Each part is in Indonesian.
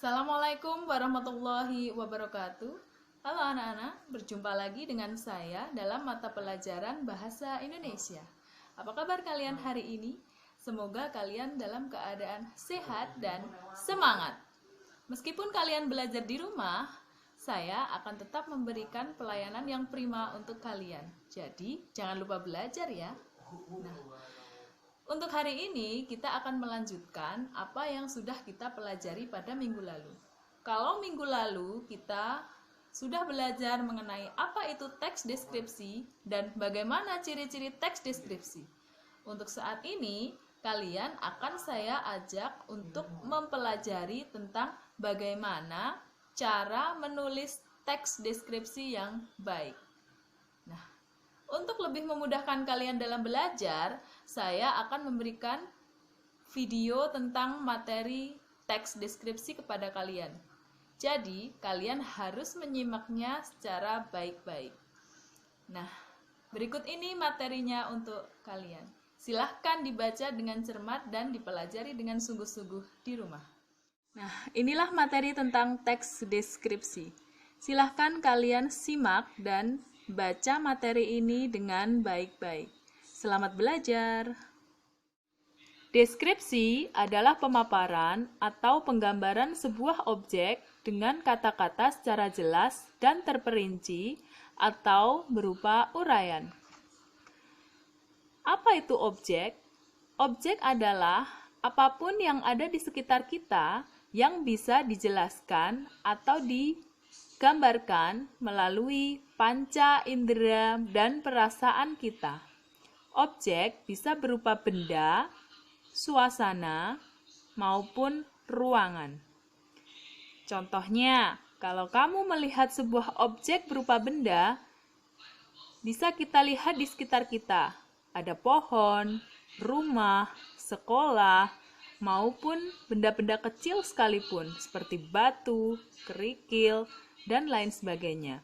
Assalamualaikum warahmatullahi wabarakatuh. Halo anak-anak, berjumpa lagi dengan saya dalam mata pelajaran Bahasa Indonesia. Apa kabar kalian hari ini? Semoga kalian dalam keadaan sehat dan semangat. Meskipun kalian belajar di rumah, saya akan tetap memberikan pelayanan yang prima untuk kalian. Jadi, jangan lupa belajar ya. Nah, untuk hari ini, kita akan melanjutkan apa yang sudah kita pelajari pada minggu lalu. Kalau minggu lalu kita sudah belajar mengenai apa itu teks deskripsi dan bagaimana ciri-ciri teks deskripsi. Untuk saat ini, kalian akan saya ajak untuk mempelajari tentang bagaimana cara menulis teks deskripsi yang baik. Nah, untuk lebih memudahkan kalian dalam belajar, saya akan memberikan video tentang materi teks deskripsi kepada kalian. Jadi, kalian harus menyimaknya secara baik-baik. Nah, berikut ini materinya untuk kalian. Silahkan dibaca dengan cermat dan dipelajari dengan sungguh-sungguh di rumah. Nah, inilah materi tentang teks deskripsi. Silahkan kalian simak dan baca materi ini dengan baik-baik. Selamat belajar! Deskripsi adalah pemaparan atau penggambaran sebuah objek dengan kata-kata secara jelas dan terperinci atau berupa uraian. Apa itu objek? Objek adalah apapun yang ada di sekitar kita yang bisa dijelaskan atau digambarkan melalui panca indera dan perasaan kita. Objek bisa berupa benda, suasana, maupun ruangan. Contohnya, kalau kamu melihat sebuah objek berupa benda, bisa kita lihat di sekitar kita. Ada pohon, rumah, sekolah, maupun benda-benda kecil sekalipun, seperti batu, kerikil, dan lain sebagainya.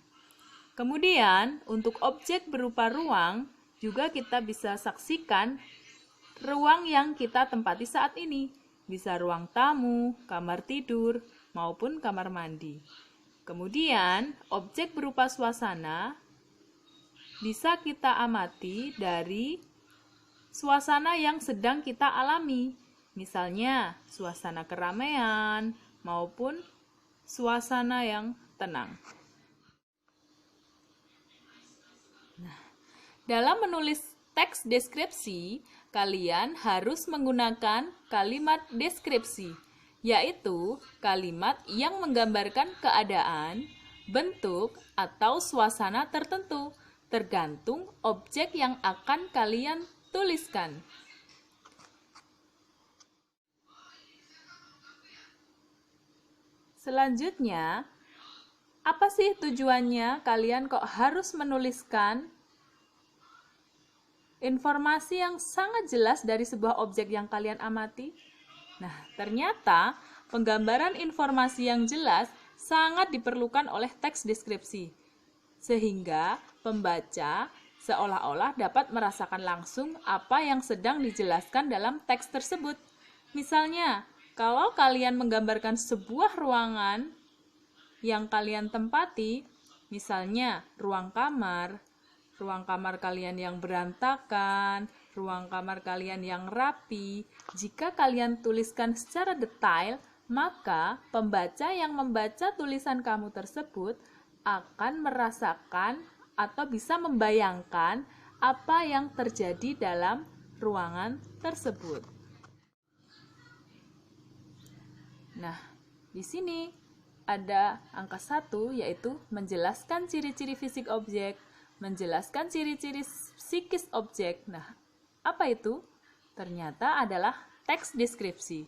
Kemudian, untuk objek berupa ruang, juga kita bisa saksikan ruang yang kita tempati saat ini. Bisa ruang tamu, kamar tidur, maupun kamar mandi. Kemudian, objek berupa suasana bisa kita amati dari suasana yang sedang kita alami. Misalnya, suasana keramaian maupun suasana yang tenang. Dalam menulis teks deskripsi, kalian harus menggunakan kalimat deskripsi, yaitu kalimat yang menggambarkan keadaan, bentuk, atau suasana tertentu, tergantung objek yang akan kalian tuliskan. Selanjutnya, apa sih tujuannya kalian kok harus menuliskan informasi yang sangat jelas dari sebuah objek yang kalian amati? Nah, ternyata penggambaran informasi yang jelas sangat diperlukan oleh teks deskripsi, sehingga pembaca seolah-olah dapat merasakan langsung apa yang sedang dijelaskan dalam teks tersebut. Misalnya, kalau kalian menggambarkan sebuah ruangan yang kalian tempati, misalnya ruang kamar kalian yang berantakan, ruang kamar kalian yang rapi. Jika kalian tuliskan secara detail, maka pembaca yang membaca tulisan kamu tersebut akan merasakan atau bisa membayangkan apa yang terjadi dalam ruangan tersebut. Nah, di sini ada angka 1, yaitu menjelaskan ciri-ciri fisik objek, menjelaskan ciri-ciri psikis objek. Nah, apa itu? Ternyata adalah teks deskripsi.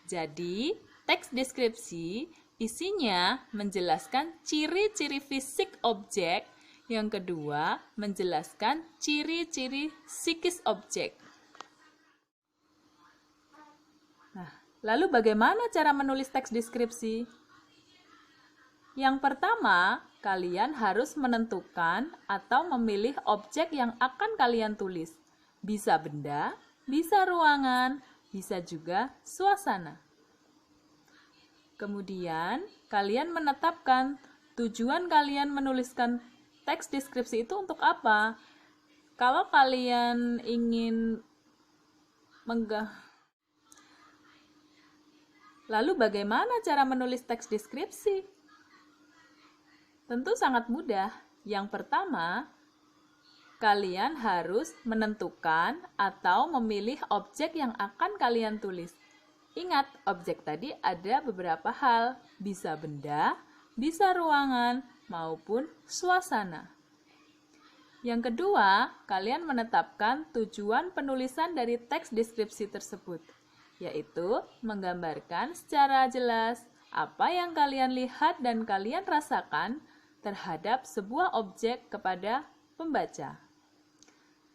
Jadi, teks deskripsi isinya menjelaskan ciri-ciri fisik objek. Yang kedua, menjelaskan ciri-ciri psikis objek. Nah, lalu bagaimana cara menulis teks deskripsi? Yang pertama, kalian harus menentukan atau memilih objek yang akan kalian tulis. Bisa benda, bisa ruangan, bisa juga suasana. Kemudian, kalian menetapkan tujuan kalian menuliskan teks deskripsi itu untuk apa. Kalau kalian ingin Lalu bagaimana cara menulis teks deskripsi? Tentu sangat mudah. Yang pertama, kalian harus menentukan atau memilih objek yang akan kalian tulis. Ingat, objek tadi ada beberapa hal, bisa benda, bisa ruangan, maupun suasana. Yang kedua, kalian menetapkan tujuan penulisan dari teks deskripsi tersebut, yaitu menggambarkan secara jelas apa yang kalian lihat dan kalian rasakan terhadap sebuah objek kepada pembaca.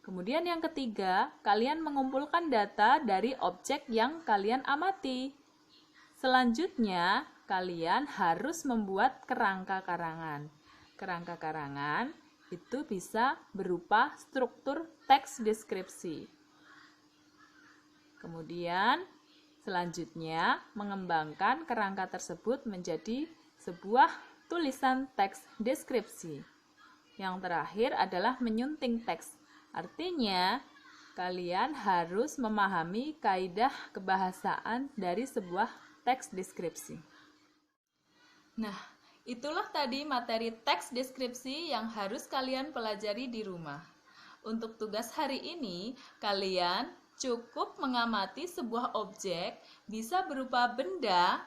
Kemudian yang ketiga, kalian mengumpulkan data dari objek yang kalian amati. Selanjutnya, kalian harus membuat kerangka karangan. Kerangka karangan itu bisa berupa struktur teks deskripsi. Kemudian, selanjutnya mengembangkan kerangka tersebut menjadi sebuah tulisan teks deskripsi. Yang terakhir adalah menyunting teks. Artinya, kalian harus memahami kaidah kebahasaan dari sebuah teks deskripsi. Nah, itulah tadi materi teks deskripsi yang harus kalian pelajari di rumah. Untuk tugas hari ini, kalian cukup mengamati sebuah objek, bisa berupa benda,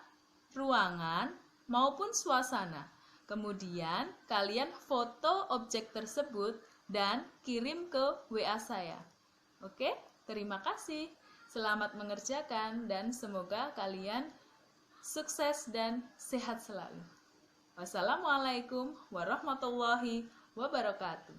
ruangan, maupun suasana. Kemudian, kalian foto objek tersebut dan kirim ke WA saya. Oke, terima kasih. Selamat mengerjakan dan semoga kalian sukses dan sehat selalu. Wassalamualaikum warahmatullahi wabarakatuh.